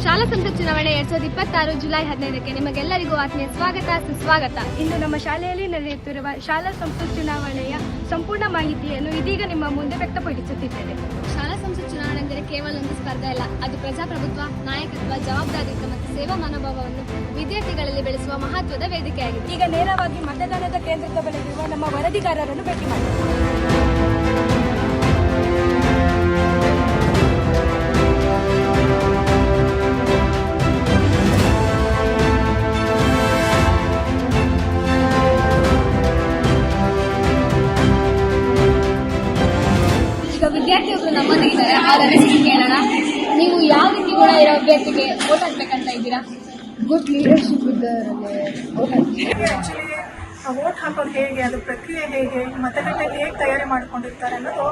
ಶಾಲಾ ಸಂಸತ್ ಚುನಾವಣೆ 2026 ಜುಲೈ 15ಕ್ಕೆ ನಿಮಗೆಲ್ಲರಿಗೂ ಆತ್ಮೀಯ ಸ್ವಾಗತ ಸುಸ್ವಾಗತ. ಇಂದು ನಮ್ಮ ಶಾಲೆಯಲ್ಲಿ ನಡೆಯುತ್ತಿರುವ ಶಾಲಾ ಸಂಸತ್ ಚುನಾವಣೆಯ ಸಂಪೂರ್ಣ ಮಾಹಿತಿಯನ್ನು ಇದೀಗ ನಿಮ್ಮ ಮುಂದೆ ವ್ಯಕ್ತಪಡಿಸುತ್ತಿದ್ದೇನೆ. ಶಾಲಾ ಸಂಸತ್ ಚುನಾವಣೆ ಅಂದರೆ ಕೇವಲ ಒಂದು ಸ್ಪರ್ಧೆ ಅಲ್ಲ, ಅದು ಪ್ರಜಾಪ್ರಭುತ್ವ, ನಾಯಕತ್ವ, ಜವಾಬ್ದಾರಿಯುತ ಮತ್ತು ಸೇವಾ ಮನೋಭಾವವನ್ನು ವಿದ್ಯಾರ್ಥಿಗಳಲ್ಲಿ ಬೆಳೆಸುವ ಮಹತ್ವದ ವೇದಿಕೆಯಾಗಿದೆ. ಈಗ ನೇರವಾಗಿ ಮತದಾನದ ಕೇಂದ್ರದ ಬಳಿಯಿರುವ ನಮ್ಮ ವರದಿಗಾರರನ್ನು ಭೇಟಿ ಮಾಡಿ. ಈಗ ವಿದ್ಯಾರ್ಥಿಗಳು ನಮ್ಮೊಂದಿಗಿದ್ದಾರೆ, ಅವರ ಅನಿಸಿಕೆ ಕೇಳೋಣ. ನೀವು ಯಾವ ರೀತಿ ಗುಣ ಇರೋ ಅಭ್ಯರ್ಥಿಗೆ ವೋಟ್ ಹಾಕ್ಬೇಕಂತ ಇದ್ದೀರಾ? ಗುಡ್ ಲೀಡರ್ಶಿಪ್ ಇದ್ದವರಲ್ಲಿ ವೋಟ್ ಹಾಕೋದು ಹೇಗೆ, ಅದು ಪ್ರಕ್ರಿಯೆ ಹೇಗೆ, ಮತಗಟ್ಟೆಯಲ್ಲಿ ಹೇಗೆ ತಯಾರಿ ಮಾಡ್ಕೊಂಡಿರ್ತಾರೆ ಅನ್ನೋದು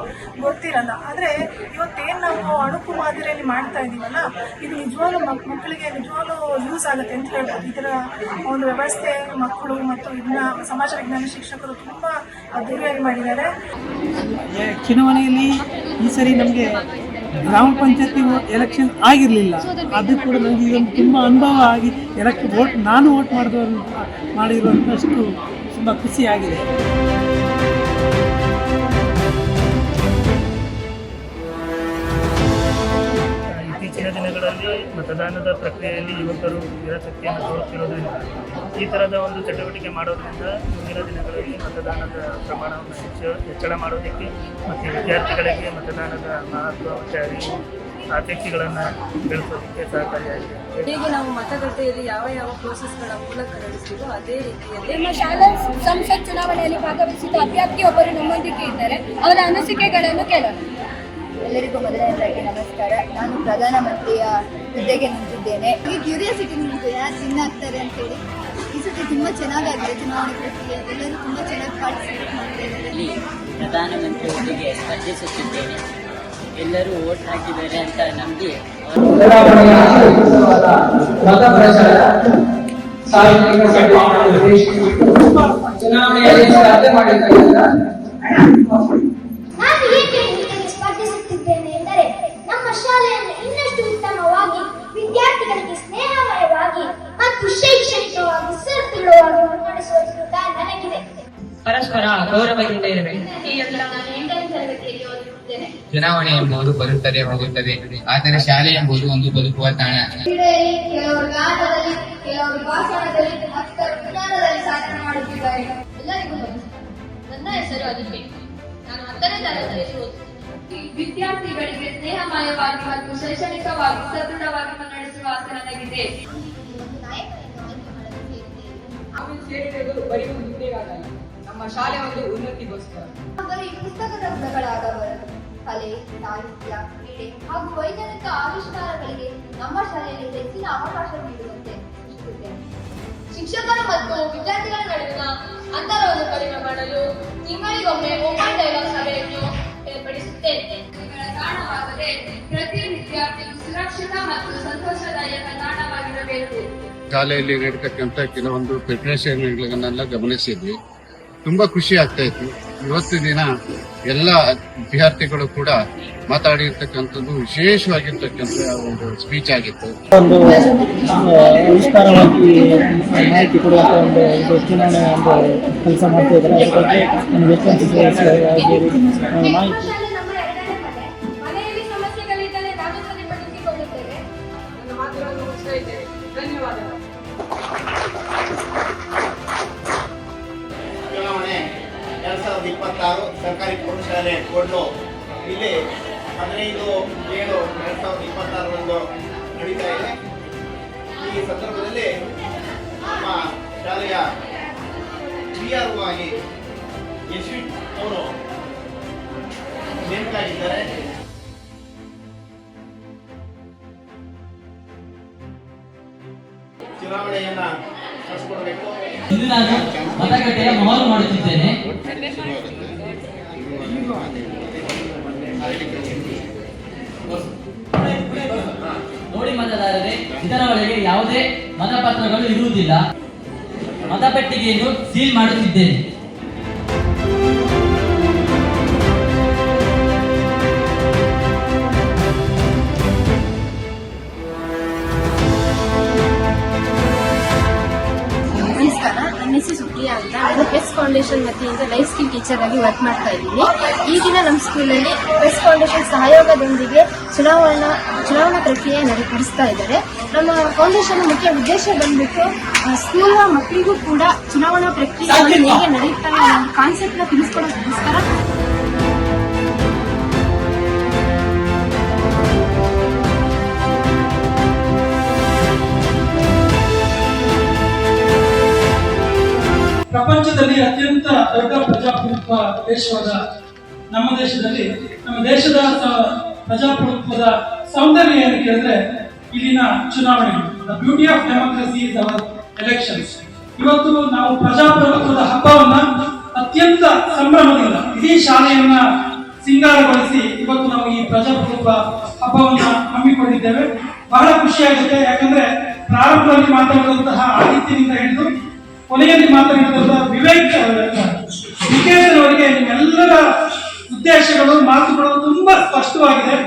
ಗೊತ್ತಿರಲ್ಲ. ಆದರೆ ಇವತ್ತೇನು ನಾವು ಅಣುಕು ಮಾದರಿಯಲ್ಲಿ ಮಾಡ್ತಾ ಇದ್ದೀವಲ್ಲ, ಇದು ನಿಜವಾಗ್ಲೂ ಮಕ್ಕಳಿಗೆ ನಿಜವಾಗ್ಲೂ ಯೂಸ್ ಆಗುತ್ತೆ ಅಂತ ಹೇಳ್ಬೋದು. ಇದರ ಒಂದು ವ್ಯವಸ್ಥೆ ಮಕ್ಕಳು ಮತ್ತು ಸಮಾಜ ವಿಜ್ಞಾನ ಶಿಕ್ಷಕರು ತುಂಬ ಅದ್ದೂರಿಯಾಗಿ ಮಾಡಿದ್ದಾರೆ. ಚುನಾವಣೆಯಲ್ಲಿ ಈ ಸರಿ ನಮಗೆ ಗ್ರಾಮ ಪಂಚಾಯತಿ ಎಲೆಕ್ಷನ್ ಆಗಿರಲಿಲ್ಲ, ಅದು ಕೂಡ ನನಗೆ ಇದೊಂದು ತುಂಬ ಅನುಭವ ಆಗಿ ನಾನು ವೋಟ್ ಮಾಡಿರುವಂಥಷ್ಟು ತುಂಬ ಖುಷಿಯಾಗಿದೆ. ಇತ್ತೀಚಿನ ದಿನಗಳಲ್ಲಿ ಮತದಾನದ ಪ್ರಕ್ರಿಯೆಯಲ್ಲಿ ಯುವಕರು ನಿರಾಸಕ್ತಿಯನ್ನು ತೋರುತ್ತಿರುವುದರಿಂದ ಈ ಥರದ ಒಂದು ಚಟುವಟಿಕೆ ಮಾಡೋದ್ರಿಂದ ಮುಂದಿನ ದಿನಗಳಲ್ಲಿ ಮತದಾನದ ಪ್ರಮಾಣವನ್ನು ಹೆಚ್ಚಳ ಮಾಡೋದಕ್ಕೆ ಮತ್ತು ವಿದ್ಯಾರ್ಥಿಗಳಿಗೆ ಮತದಾನದ ಮಹತ್ವ ಮತ್ತು ಅರಿವು ಆಸಕ್ತಿಗಳನ್ನು ಬೆಳೆಸೋದಕ್ಕೆ ಸಹಕಾರಿಯಾಗಿದೆ. ಹೇಗೆ ನಾವು ಮತಗಟ್ಟೆಯಲ್ಲಿ ಯಾವ ಪ್ರೋಸೆಸ್ಗಳ ಮೂಲಕ ನಡೆಸಿದ್ರು ಅದೇ ರೀತಿಯಲ್ಲಿ ನಮ್ಮ ಶಾಲಾ ಸಂಸತ್ ಚುನಾವಣೆಯಲ್ಲಿ ಭಾಗವಹಿಸಿದ ಅಭ್ಯರ್ಥಿಯೊಬ್ಬರು ನಮ್ಮೊಂದಿಗೆ ಇದ್ದಾರೆ. ಅವರ ಅನಿಸಿಕೆಗಳನ್ನು ಕೇಳೋಣ. ಎಲ್ಲರಿಗೂ ಮೊದಲನೇದಾಗಿ ನಮಸ್ಕಾರ. ನಾನು ಪ್ರಧಾನಮಂತ್ರಿಯ ಹುದ್ದೆಗೆ ನಿಂತಿದ್ದೇನೆ. ಈ ಕ್ಯೂರಿಯಾಸಿಟಿ ನಿಂತು ಯಾರು ವಿನ್ ಆಗ್ತಾರೆ ಅಂತೇಳಿ ಈ ಸತಿ ತುಂಬ ಚೆನ್ನಾಗಾಗಿದೆ ಚುನಾವಣೆ ಪ್ರಕ್ರಿಯೆ. ಎಲ್ಲರೂ ತುಂಬ ಚೆನ್ನಾಗಿ ಪಾರ್ಟಿಸಿಪೇಟ್ ಮಾಡ್ತಾ ಇದ್ದಾರೆ. ಪ್ರಧಾನಮಂತ್ರಿ ಹುದ್ದೆಗೆ ಸ್ಪರ್ಧಿಸುತ್ತಿದ್ದೇನೆ. ಎಲ್ಲರೂ ವೋಟ್ ಹಾಕಿದ್ದಾರೆ ಅಂತ ನಂಬಿ ಚುನಾವಣೆಯಲ್ಲಿ ಸ್ಪರ್ಧೆ ಮಾಡಿದ್ದಾರೆ. ನಾನು ಏಕೆ ಸ್ಪರ್ಧಿಸುತ್ತಿದ್ದೇನೆ ಎಂದರೆ ನಮ್ಮ ಶಾಲೆಯನ್ನು ಇನ್ನಷ್ಟು ಉತ್ತಮವಾಗಿ, ವಿದ್ಯಾರ್ಥಿಗಳಿಗೆ ಸ್ನೇಹಮಯವಾಗಿ ಮತ್ತು ಶೈಕ್ಷಣಿಕವಾಗಿ ಸದೃಢವಾಗಿ ಮುನ್ನಡೆಸುವ ನಿರ್ಧಾರ ನನಗಿದೆ. ಪರಸ್ಪರ ಗೌರವದಿಂದ ಇರಬೇಕು. ಈ ಎಲ್ಲ ನಾನು 8ನೇ ತರಗತಿಯಲ್ಲಿ ಓದುತ್ತಿದ್ದೇನೆ. ಚುನಾವಣೆ ಎಂಬುದು ಬರುತ್ತದೆ ಹೋಗುತ್ತದೆ, ಆದರೆ ಶಾಲೆ ಎಂಬುದು ಒಂದು ಬದುಕುವ ತಾಣ. ಕ್ರೀಡೆಯಲ್ಲಿ, ಕೆಲವರು ಗಾನದಲ್ಲಿ, ಕೆಲವರು ಭಾಷಣದಲ್ಲಿ, ಮತ್ತೊಬ್ಬರು ವಿಜ್ಞಾನದಲ್ಲಿ ಸಾಧನೆ ಮಾಡುತ್ತಿದ್ದಾರೆ. ಎಲ್ಲರಿಗೂ ನಮಸ್ಕಾರ. ನನ್ನ ಹೆಸರು ಅದಿತಿ. ನಾನು 10ನೇ ತರಗತಿಯಲ್ಲಿ ಓದುತ್ತೇನೆ. ವಿದ್ಯಾರ್ಥಿಗಳಿಗೆ ಸ್ನೇಹಮಯವಾಗಿ ಮತ್ತು ಶೈಕ್ಷಣಿಕವಾಗಿ ಸದೃಢವಾಗಿ ಮುನ್ನಡೆಸುವ ಆಸೆ ನನಗಿದೆ. ನಮ್ಮ ಶಾಲೆ ಒಂದು ಉನ್ನತಿಗೋಸ್ಕರ ಬರೀ ಪುಸ್ತಕದ ಪುಟಗಳಾಗಬಾರದು. ಕಲೆ, ಸಾಹಿತ್ಯ, ಕ್ರೀಡೆ ಹಾಗೂ ವೈಜ್ಞಾನಿಕ ಆವಿಷ್ಕಾರಗಳಿಗೆ ನಮ್ಮ ಶಾಲೆಯಲ್ಲಿ ಹೆಚ್ಚಿನ ಅವಕಾಶ ನೀಡುವಂತೆ ಸೂಚಿಸುತ್ತೇನೆ. ಶಿಕ್ಷಕರು ಮತ್ತು ವಿದ್ಯಾರ್ಥಿಗಳ ನಡುವಿನ ಅಂತರವನ್ನು ಕಡಿಮೆ ಮಾಡಲು ತಿಂಗಳಿಗೊಮ್ಮೆ ಓಪನ್ ಡೈಲಾಗ್ ಸಭೆಯನ್ನು ಏರ್ಪಡಿಸುತ್ತೇನೆ. ಇವುಗಳ ತಾಣವಾದರೆ ಪ್ರತಿ ವಿದ್ಯಾರ್ಥಿಯು ಸುರಕ್ಷಿತ ಮತ್ತು ಸಂತೋಷದಾಯಕ ತಾಣವಾಗಿರಬೇಕು. ಶಾಲೆಯಲ್ಲಿ ನಡೀತಕ್ಕಂಥ ಕೆಲವೊಂದು ಪ್ರಿಪರೇಷನ್ಗಳನ್ನೆಲ್ಲ ಗಮನಿಸಿದ್ವಿ. ತುಂಬಾ ಖುಷಿ ಆಗ್ತಾ ಇತ್ತು. ಇವತ್ತು ದಿನ ಎಲ್ಲ ವಿದ್ಯಾರ್ಥಿಗಳು ಕೂಡ ಮಾತಾಡಿರ್ತಕ್ಕಂಥದ್ದು ವಿಶೇಷವಾಗಿರ್ತಕ್ಕಂಥ ಒಂದು ಸ್ಪೀಚ್ ಆಗಿತ್ತು. ಒಂದು ವಿಸ್ತಾರವಾಗಿ ಮಾಹಿತಿ ಕೊಡುವಂಥ ಒಂದು ಚುನಾವಣೆ ಒಂದು ಕೆಲಸ ಮಾಡ್ತಾ ಇದ್ದಾರೆ. ಅದ್ರ ಬಗ್ಗೆ ನನಗೆ ಮಾಹಿತಿ ಮನೆಯಲ್ಲಿ ಸಮಸ್ಯೆಗಳಿದ್ದರೆ ನಾನು ಸರಿಪಡಿಸಿಕೊಳ್ಳುತ್ತೇನೆ. ನನ್ನ ಮಾತುಗಳನ್ನು ಮುಗಿಸ್ತಾ ಇದ್ದೇನೆ. ಧನ್ಯವಾದಗಳು. ಚುನಾವಣೆ 2026 ಸರ್ಕಾರಿ ಪ್ರೌಢಶಾಲೆ ಕೊಡ್ಲು ಇಲ್ಲಿ 15/7/2026 ನಡೀತಾ ಇದೆ. ಈ ಸಂದರ್ಭದಲ್ಲಿ ನಮ್ಮ ಶಾಲೆಯ PRO ಆಗಿ ಯಶ್ವಿತ್ ಅವರು ನೇಮಕಾಗಿದ್ದಾರೆ. ಚುನಾವಣೆಯನ್ನ ನಡೆಸಿಕೊಡಬೇಕು. ಇಂದು ನಾನು ಮತಗಟ್ಟೆಯ ಮಾಲ್ ಮಾಡುತ್ತಿದ್ದೇನೆ. ನೋಡಿ ಮತದಾರರೇ, ಇದರ ಒಳಗೆ ಯಾವುದೇ ಮತಪತ್ರಗಳು ಇರುವುದಿಲ್ಲ. ಮತಪೆಟ್ಟಿಗೆಯನ್ನು ಸೀಲ್ ಮಾಡುತ್ತಿದ್ದೇನೆ. ಪ್ರಿಯಾ ಅಂತ. ನಾನು ಪ್ರೆಸ್ ಫೌಂಡೇಶನ್ ವತಿಯಿಂದ ಲೈಫ್ ಸ್ಕಿಲ್ ಟೀಚರ್ ಆಗಿ ವರ್ಕ್ ಮಾಡ್ತಾ ಇದ್ದೀನಿ. ಈ ದಿನ ನಮ್ಮ ಸ್ಕೂಲಲ್ಲಿ ಪ್ರೆಸ್ ಫೌಂಡೇಶನ್ ಸಹಯೋಗದೊಂದಿಗೆ ಚುನಾವಣಾ ಪ್ರಕ್ರಿಯೆ ನಡೆಸ್ತಾ ಇದ್ದಾರೆ. ನಮ್ಮ ಫೌಂಡೇಶನ್ ಮುಖ್ಯ ಉದ್ದೇಶ ಬಂದ್ಬಿಟ್ಟು ಸ್ಕೂಲ್ನ ಮಕ್ಕಳಿಗೂ ಕೂಡ ಚುನಾವಣಾ ಪ್ರಕ್ರಿಯೆ ಹೇಗೆ ನಡೆಯುತ್ತಾರೆ ಅನ್ನೋ ಕಾನ್ಸೆಪ್ಟ್ನ ತಿಳಿಸ್ಕೊಡೋದಕ್ಕೋಸ್ಕರ ಪ್ರಪಂಚದಲ್ಲಿ ಅತ್ಯಂತ ದೊಡ್ಡ ಪ್ರಜಾಪ್ರಭುತ್ವ ದೇಶವಾದ ನಮ್ಮ ದೇಶದ ಪ್ರಜಾಪ್ರಭುತ್ವದ ಸೌಂದರ್ಯ ಏನು ಕೇಳಿದ್ರೆ ಇಲ್ಲಿನ ಚುನಾವಣೆ. The beauty of democracy is our elections. ಇವತ್ತು ನಾವು ಪ್ರಜಾಪ್ರಭುತ್ವದ ಹಬ್ಬವನ್ನ ಅತ್ಯಂತ ಸಂಭ್ರಮದಿಂದ ಇಡೀ ಶಾಲೆಯನ್ನ ಸಿಂಗಾರಗೊಳಿಸಿ ಇವತ್ತು ನಾವು ಈ ಪ್ರಜಾಪ್ರಭುತ್ವ ಹಬ್ಬವನ್ನ ಹಮ್ಮಿಕೊಂಡಿದ್ದೇವೆ. ಬಹಳ ಖುಷಿಯಾಗುತ್ತೆ. ಯಾಕಂದ್ರೆ ಪ್ರಾರಂಭದಲ್ಲಿ ಮಾತಾಡುವಂತಹ ಆದಿತ್ಯನಿಂದ ಹಿಡಿದು ಕೊನೆಯಲ್ಲಿ ಮಾತನಾಡಿದ ವಿಕೇಶನ್ ಅವರಿಗೆ ನಿಮ್ಮೆಲ್ಲರ ಉದ್ದೇಶಗಳು ಮಾತುಗಳು ತುಂಬಾ ಸ್ಪಷ್ಟವಾಗಿದೆ.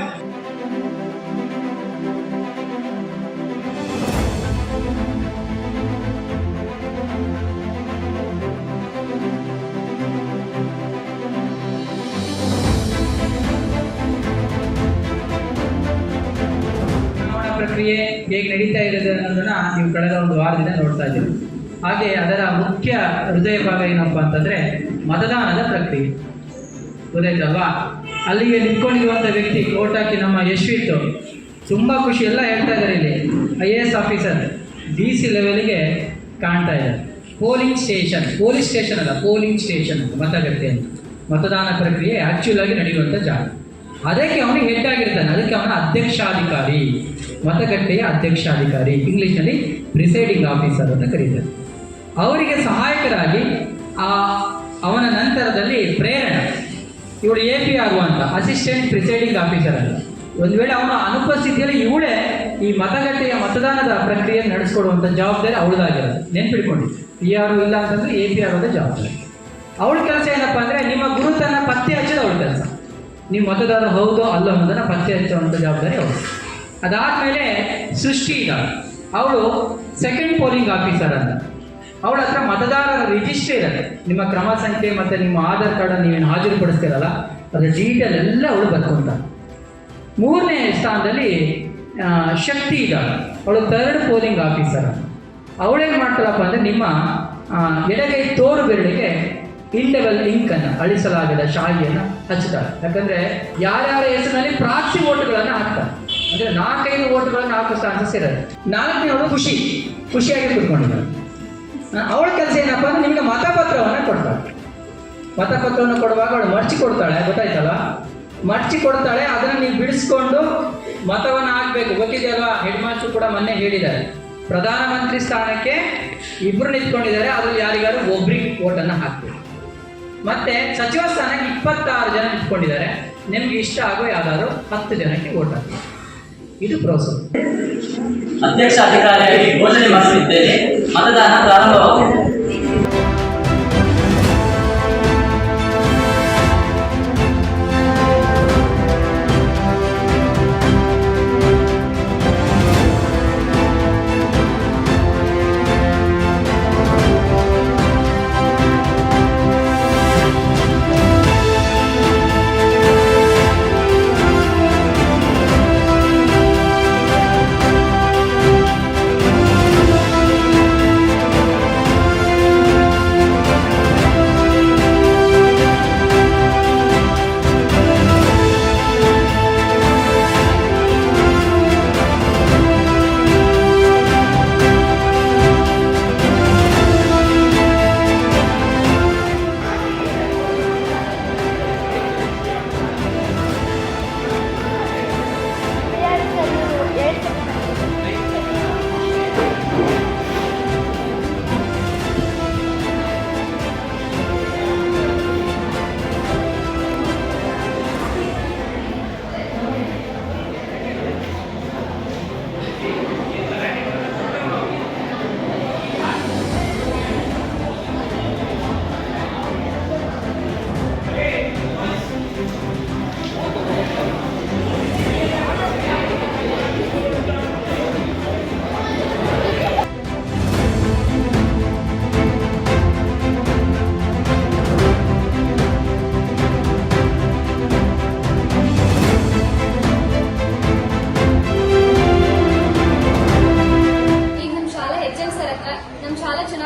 ಚುನಾವಣಾ ಪ್ರಕ್ರಿಯೆ ಹೇಗೆ ನಡೀತಾ ಇದೆ ಅನ್ನೋದನ್ನ ನೀವು ಕಳೆದ ಒಂದು ವಾರದಿಂದ ನೋಡ್ತಾ ಇದ್ದೀವಿ. ಹಾಗೆ ಅದರ ಮುಖ್ಯ ಹೃದಯ ಭಾಗ ಏನಪ್ಪ ಅಂತಂದ್ರೆ ಮತದಾನದ ಪ್ರಕ್ರಿಯೆ. ಗೊತ್ತಾಯ್ತಲ್ವಾ? ಅಲ್ಲಿಗೆ ನಿಂತ್ಕೊಂಡಿರುವಂಥ ವ್ಯಕ್ತಿ ಓಟ್ ಹಾಕಿ ನಮ್ಮ ಯಶ್ವಿತ್ ತುಂಬಾ ಖುಷಿ, ಎಲ್ಲ ಹೇಳ್ತಾ ಇದ್ದಾರೆ. ಇಲ್ಲಿ IAS ಆಫೀಸರ್ DC ಲೆವೆಲ್ಗೆ ಕಾಣ್ತಾ ಇದ್ದಾರೆ. ಪೋಲಿಂಗ್ ಸ್ಟೇಷನ್ ಅಲ್ಲ, ಪೋಲಿಂಗ್ ಸ್ಟೇಷನ್ ಮತಗಟ್ಟೆ ಅಂತ. ಮತದಾನ ಪ್ರಕ್ರಿಯೆ ಆಕ್ಚುಲ್ ಆಗಿ ನಡೆಯುವಂಥ ಜಾಗ. ಅದಕ್ಕೆ ಅವನಿಗೆ ಹೆಡ್ ಆಗಿರ್ತಾನೆ. ಅದಕ್ಕೆ ಅವನ ಅಧ್ಯಕ್ಷಾಧಿಕಾರಿ, ಮತಗಟ್ಟೆಯ ಅಧ್ಯಕ್ಷಾಧಿಕಾರಿ, ಇಂಗ್ಲೀಷ್ನಲ್ಲಿ ಪ್ರಿಸೈಡಿಂಗ್ ಆಫೀಸರ್ ಅಂತ ಕರೀತಾರೆ. ಅವರಿಗೆ ಸಹಾಯಕರಾಗಿ ಅವನ ನಂತರದಲ್ಲಿ ಪ್ರೇರಣೆ, ಇವಳು APR ಅಂತ ಅಸಿಸ್ಟೆಂಟ್ ಪ್ರಿಸೈಡಿಂಗ್ ಆಫೀಸರ್ ಅಂತ. ಒಂದು ವೇಳೆ ಅವನ ಅನುಪಸ್ಥಿತಿಯಲ್ಲಿ ಇವಳೇ ಈ ಮತಗಟ್ಟೆಯ ಮತದಾನದ ಪ್ರಕ್ರಿಯೆ ನಡೆಸ್ಕೊಡುವಂಥ ಜವಾಬ್ದಾರಿ ಅವಳದಾಗಿರೋದು. ನೆನ್ಪಿಡ್ಕೊಂಡು PR ಇಲ್ಲ ಅಂತಂದ್ರೆ APR ಅವರ ಜವಾಬ್ದಾರಿ. ಅವಳ ಕೆಲಸ ಏನಪ್ಪ ಅಂದರೆ ನಿಮ್ಮ ಗುರುತನ್ನು ಪತ್ತೆ ಹಚ್ಚೋದು ಅವಳ ಕೆಲಸ. ನೀವು ಮತದಾರ ಹೌದೋ ಅಲ್ಲೋ ಅನ್ನೋದನ್ನು ಪತ್ತೆ ಹಚ್ಚುವಂಥ ಜವಾಬ್ದಾರಿ ಅವಳು. ಅದಾದಮೇಲೆ ಸೃಷ್ಟಿ ಇದ್ದಾಳೆ, ಅವಳು ಸೆಕೆಂಡ್ ಪೋಲಿಂಗ್ ಆಫೀಸರ್ ಅಂತ. ಅವಳ ಹತ್ರ ಮತದಾರರ ರಿಜಿಸ್ಟ್ರಿ ಇರುತ್ತೆ. ನಿಮ್ಮ ಕ್ರಮ ಸಂಖ್ಯೆ ಮತ್ತು ನಿಮ್ಮ ಆಧಾರ್ ಕಾರ್ಡ್ ನೀವೇನು ಹಾಜರುಪಡಿಸ್ತೀರಲ್ಲ ಅದರ ಡೀಟೇಲ್ ಎಲ್ಲ ಅವಳು ಬರ್ಕೊಂತಾಳೆ. ಮೂರನೇ ಸ್ಥಾನದಲ್ಲಿ ಶಕ್ತಿ ಇದ್ದಾಳೆ, ಅವಳು ಥರ್ಡ್ ಪೋಲಿಂಗ್ ಆಫೀಸರ್. ಅವಳೇನು ಮಾಡ್ತಾಳಪ್ಪ ಅಂದರೆ ನಿಮ್ಮ ಎಡಗೈ ತೋರು ಬೆರಳಿಗೆ ಇಂಡೆಬಲ್ ಇಂಕನ್ನು, ಅಳಿಸಲಾಗದ ಶಾಯಿಯನ್ನು ಹಚ್ತಾರೆ. ಯಾಕಂದರೆ ಯಾರ್ಯಾರ ಹೆಸರಿನಲ್ಲಿ ಪ್ರಾಕ್ಸಿ ಓಟುಗಳನ್ನು ಹಾಕ್ತಾರೆ. ಅಂದರೆ 4-5 ಓಟುಗಳನ್ನು ಹಾಕೋ ಚಾನ್ಸಸ್ ಇರುತ್ತೆ. 4ನೇವಳು ಖುಷಿಯಾಗಿ ಕೂತ್ಕೊಂಡಿದ್ದಾರೆ. ಅವಳ ಕೆಲಸ ಏನಪ್ಪ ಅಂದರೆ ನಿಮಗೆ ಮತಪತ್ರವನ್ನು ಕೊಡ್ತಾಳೆ. ಮತಪತ್ರವನ್ನು ಕೊಡುವಾಗ ಅವಳು ಮರ್ಚಿ ಕೊಡ್ತಾಳೆ, ಗೊತ್ತಾಯ್ತಲ್ಲ? ಮರ್ಚಿ ಕೊಡ್ತಾಳೆ. ಅದನ್ನು ನೀವು ಬಿಡಿಸ್ಕೊಂಡು ಮತವನ್ನು ಹಾಕಬೇಕು. ಗೊತ್ತಿದೆಯಲ್ವಾ? ಹೆಡ್ ಮಾಸ್ಟರ್ ಕೂಡ ಮೊನ್ನೆ ಹೇಳಿದ್ದಾರೆ. ಪ್ರಧಾನಮಂತ್ರಿ ಸ್ಥಾನಕ್ಕೆ 2 ನಿಂತ್ಕೊಂಡಿದ್ದಾರೆ, ಅದರಲ್ಲಿ ಯಾರಿಗಾರು ಒಬ್ರಿಗೆ ಓಟನ್ನು ಹಾಕಬೇಕು. ಮತ್ತೆ ಸಚಿವ ಸ್ಥಾನಕ್ಕೆ 26 ಜನ ನಿಂತ್ಕೊಂಡಿದ್ದಾರೆ. ನಿಮ್ಗೆ ಇಷ್ಟ ಆಗೋ ಯಾವ್ದಾದ್ರು 10 ಜನಕ್ಕೆ ಓಟ್ ಹಾಕಿ. ಇದು ಪ್ರೋಸೆಸ್. ಅಧ್ಯಕ್ಷ ಅಧಿಕಾರಿಯಾಗಿ ಘೋಷಣೆ ಮಾಡಿಸಿದ್ದೇನೆ. ಮತದಾನ ಪ್ರಾರಂಭವಾಗಿದೆ.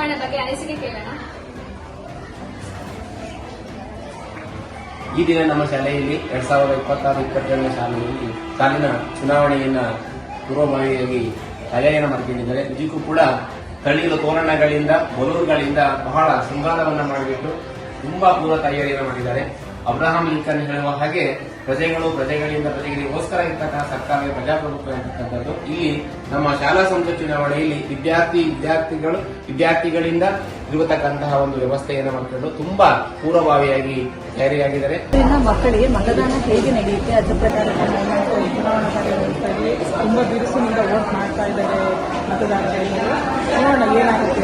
ಚುನಾವಣೆ ಬಗ್ಗೆ ಅನಿಸಿಕೆ ಕೇಳೋಣ. ಈ ದಿನ ನಮ್ಮ ಶಾಲೆಯಲ್ಲಿ 2026-27ನೇ ಸಾಲಿನ ಚುನಾವಣೆಯನ್ನ ಪೂರ್ವಭಾವಿಯಾಗಿ ತಯಾರಿಯನ್ನು ಮಾಡಿಕೊಂಡಿದ್ದಾರೆ. ನಿಜಕ್ಕೂ ಕೂಡ ತಳಿಗಳು ತೋರಣಗಳಿಂದ ಬಲೂರುಗಳಿಂದ ಬಹಳ ಶೃಂಗಾರವನ್ನ ಮಾಡಿಬಿಟ್ಟು ತುಂಬಾ ಪೂರ್ವ ತಯಾರಿಯನ್ನು ಮಾಡಿದ್ದಾರೆ. ಅಬ್ರಹಾಂ ಲಿಂಕನ್ ಹೇಳುವ ಹಾಗೆ ಪ್ರಜೆಗಳು ಪ್ರಜೆಗಳಿಂದ ಪ್ರಜೆಗಳಿಗೋಸ್ಕರ ಇರ್ತಕ್ಕಂಥ ಸರ್ಕಾರವೇ ಪ್ರಜಾಪ್ರಭುತ್ವ ಅಂತಕ್ಕಂಥದ್ದು. ಇಲ್ಲಿ ನಮ್ಮ ಶಾಲಾ ಸಂಸತ್ ಚುನಾವಣೆಯಲ್ಲಿ ವಿದ್ಯಾರ್ಥಿಗಳಿಂದ ಇರತಕ್ಕಂತಹ ಒಂದು ವ್ಯವಸ್ಥೆಯನ್ನು ಮಾಡಿಕೊಂಡು ತುಂಬಾ ಪೂರ್ವಭಾವಿಯಾಗಿ ತಯಾರಿಯಾಗಿದ್ದಾರೆ. ಮಕ್ಕಳಿಗೆ ಮತದಾನ ಹೇಗೆ ನಡೆಯುತ್ತೆ ಅದರ ಪ್ರಕಾರ ಚುನಾವಣಾ ಕಾರ್ಯವ್ಯವಸ್ಥೆಯಲ್ಲಿ ತುಂಬಾ ಬಿರುಸಿನಿಂದ ವೋಟ್ ಮಾಡ್ತಾ ಇದ್ದಾರೆ ಮತದಾರರು. ನೋಡೋಣ ಏನಾಗುತ್ತೆ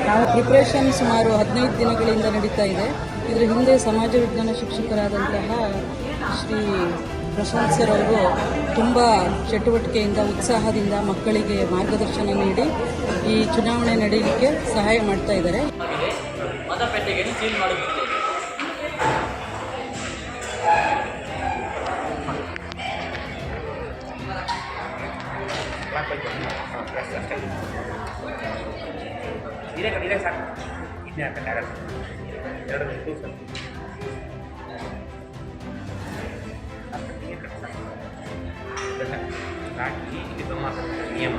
ನಾವು ಪ್ರಿಪ್ರೇಷನ್ ಸುಮಾರು 15 ದಿನಗಳಿಂದ ನಡೀತಾ ಇದೆ. ಇದರ ಹಿಂದೆ ಸಮಾಜ ವಿಜ್ಞಾನ ಶಿಕ್ಷಕರಾದಂತಹ ಶ್ರೀ ಪ್ರಶಾಂತ್ ಸರ್ ಅವರು ತುಂಬ ಚಟುವಟಿಕೆಯಿಂದ ಉತ್ಸಾಹದಿಂದ ಮಕ್ಕಳಿಗೆ ಮಾರ್ಗದರ್ಶನ ನೀಡಿ ಈ ಚುನಾವಣೆ ನಡೆಯಲಿಕ್ಕೆ ಸಹಾಯ ಮಾಡ್ತಾ ಇದ್ದಾರೆ. ಮತಪೆಟ್ಟಿಗೆಯನ್ನು ಸೀಲ್ ಮಾಡುತ್ತಿದ್ದೇವೆ. ನಿಯಮ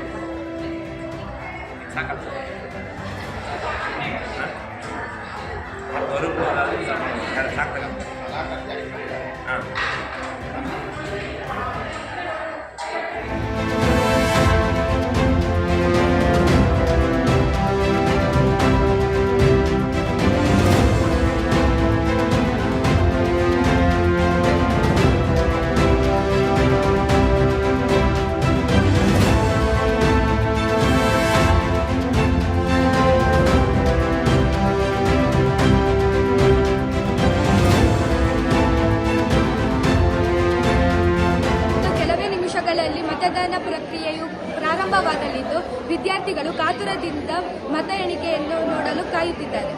ಮತದಾನ ಪ್ರಕ್ರಿಯೆಯು ಪ್ರಾರಂಭವಾಗಲಿದ್ದು ವಿದ್ಯಾರ್ಥಿಗಳು ಕಾತುರದಿಂದ ಮತ ಎಣಿಕೆಯನ್ನು ನೋಡಲು ಕಾಯುತ್ತಿದ್ದಾರೆ.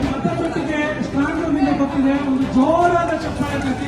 ಮತಪೆಟ್ಟಿಗೆ ಸ್ಟ್ರಾಂಗ್ ರೂಮಿಂದ ಗೊತ್ತಿದೆ. ಒಂದು ಜೋರಾದ ಚಪ್ಪಾಳೆ ತಟ್ಟಿ.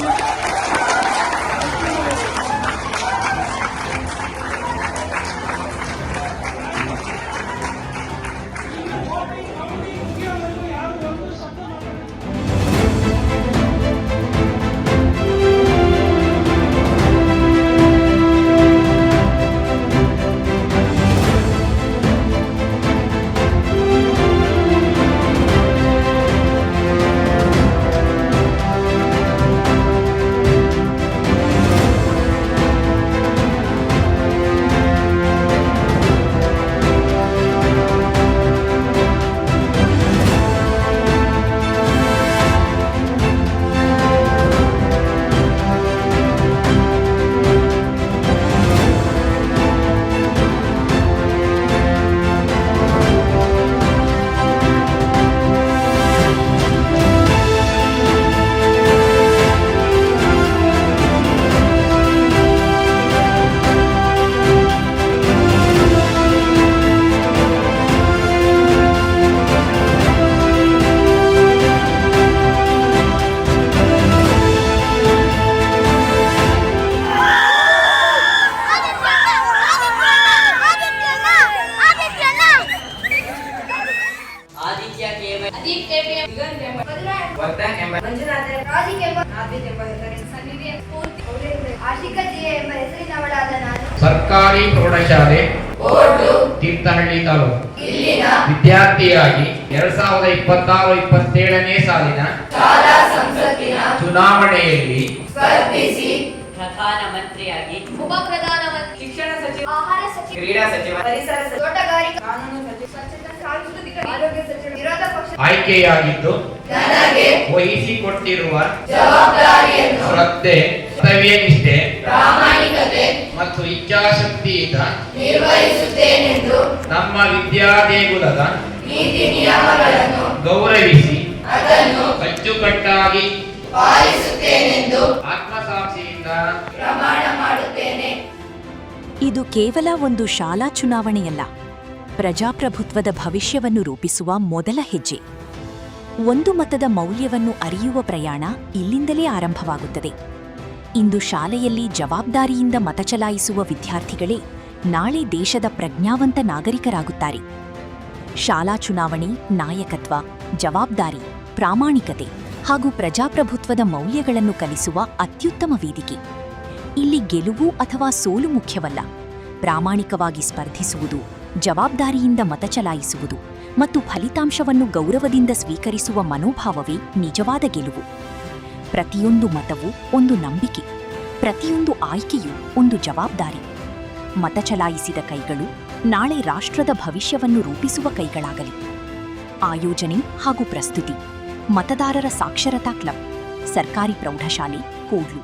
ಸರ್ಕಾರಿ ಪ್ರೌಢಶಾಲೆ ತೀರ್ಥಹಳ್ಳಿ ತಾಲೂಕು ವಿದ್ಯಾರ್ಥಿಯಾಗಿ 2026-27ನೇ ಸಾಲಿನ ಚುನಾವಣೆಯಲ್ಲಿ ಪ್ರಧಾನಮಂತ್ರಿಯಾಗಿ ಉಪ ಪ್ರಧಾನಮಂತ್ರಿ, ಶಿಕ್ಷಣ ಸಚಿವ, ಆಹಾರ ಸಚಿವ, ಕ್ರೀಡಾ ಸಚಿವ, ಪರಿಸರ ಸಚಿವ, ತೋಟಗಾರಿಕಾ, ಕಾನೂನು ಸಚಿವ, ಸ್ವಚ್ಛತಾ, ಸಾಂಸ್ಕೃತಿಕ, ಆರೋಗ್ಯ ಸಚಿವ, ವಿರೋಧ ಪಕ್ಷ ಆಯ್ಕೆಯಾಗಿದ್ದು ನನಗೆ ವಹಿಸಿಕೊಟ್ಟಿರುವ ಜವಾಬ್ದಾರಿಯನ್ನು ಶ್ರದ್ಧೆ, ಕರ್ತವ್ಯನಿಷ್ಠೆ, ಪ್ರಾಮಾಣಿಕತೆ ಮತ್ತು ಇಚ್ಛಾಶಕ್ತಿಯಿಂದ ನಿರ್ವಹಿಸುತ್ತೇನೆಂದು ನಮ್ಮ ವಿದ್ಯಾದೇಗುಲದ ನೀತಿ ನಿಯಮಗಳನ್ನು ಗೌರವಿಸಿ ಅದನ್ನು ಅಚ್ಚುಕಟ್ಟಾಗಿ ಪಾಲಿಸುತ್ತೇನೆಂದು ಆತ್ಮಸಾಕ್ಷಿಯಿಂದ ಪ್ರಮಾಣ ಮಾಡುತ್ತೇನೆ. ಇದು ಕೇವಲ ಒಂದು ಶಾಲಾ ಚುನಾವಣೆಯಲ್ಲ, ಪ್ರಜಾಪ್ರಭುತ್ವದ ಭವಿಷ್ಯವನ್ನು ರೂಪಿಸುವ ಮೊದಲ ಹೆಜ್ಜೆ. ಒಂದು ಮತದ ಮೌಲ್ಯವನ್ನು ಅರಿಯುವ ಪ್ರಯಾಣ ಇಲ್ಲಿಂದಲೇ ಆರಂಭವಾಗುತ್ತದೆ. ಇಂದು ಶಾಲೆಯಲ್ಲಿ ಜವಾಬ್ದಾರಿಯಿಂದ ಮತ ಚಲಾಯಿಸುವ ವಿದ್ಯಾರ್ಥಿಗಳೇ ನಾಳೆ ದೇಶದ ಪ್ರಜ್ಞಾವಂತ ನಾಗರಿಕರಾಗುತ್ತಾರೆ. ಶಾಲಾ ಚುನಾವಣೆ ನಾಯಕತ್ವ, ಜವಾಬ್ದಾರಿ, ಪ್ರಾಮಾಣಿಕತೆ ಹಾಗೂ ಪ್ರಜಾಪ್ರಭುತ್ವದ ಮೌಲ್ಯಗಳನ್ನು ಕಲಿಸುವ ಅತ್ಯುತ್ತಮ ವೇದಿಕೆ. ಇಲ್ಲಿ ಗೆಲುವು ಅಥವಾ ಸೋಲು ಮುಖ್ಯವಲ್ಲ. ಪ್ರಾಮಾಣಿಕವಾಗಿ ಸ್ಪರ್ಧಿಸುವುದು, ಜವಾಬ್ದಾರಿಯಿಂದ ಮತ ಚಲಾಯಿಸುವುದು ಮತ್ತು ಫಲಿತಾಂಶವನ್ನು ಗೌರವದಿಂದ ಸ್ವೀಕರಿಸುವ ಮನೋಭಾವವೇ ನಿಜವಾದ ಗೆಲುವು. ಪ್ರತಿಯೊಂದು ಮತವೂ ಒಂದು ನಂಬಿಕೆ, ಪ್ರತಿಯೊಂದು ಆಯ್ಕೆಯೂ ಒಂದು ಜವಾಬ್ದಾರಿ. ಮತ ಚಲಾಯಿಸಿದ ಕೈಗಳು ನಾಳೆ ರಾಷ್ಟ್ರದ ಭವಿಷ್ಯವನ್ನು ರೂಪಿಸುವ ಕೈಗಳಾಗಲಿ. ಆಯೋಜನೆ ಹಾಗೂ ಪ್ರಸ್ತುತಿ: ಮತದಾರರ ಸಾಕ್ಷರತಾ ಕ್ಲಬ್, ಸರ್ಕಾರಿ ಪ್ರೌಢಶಾಲೆ, ಕೂಡ್ಲು.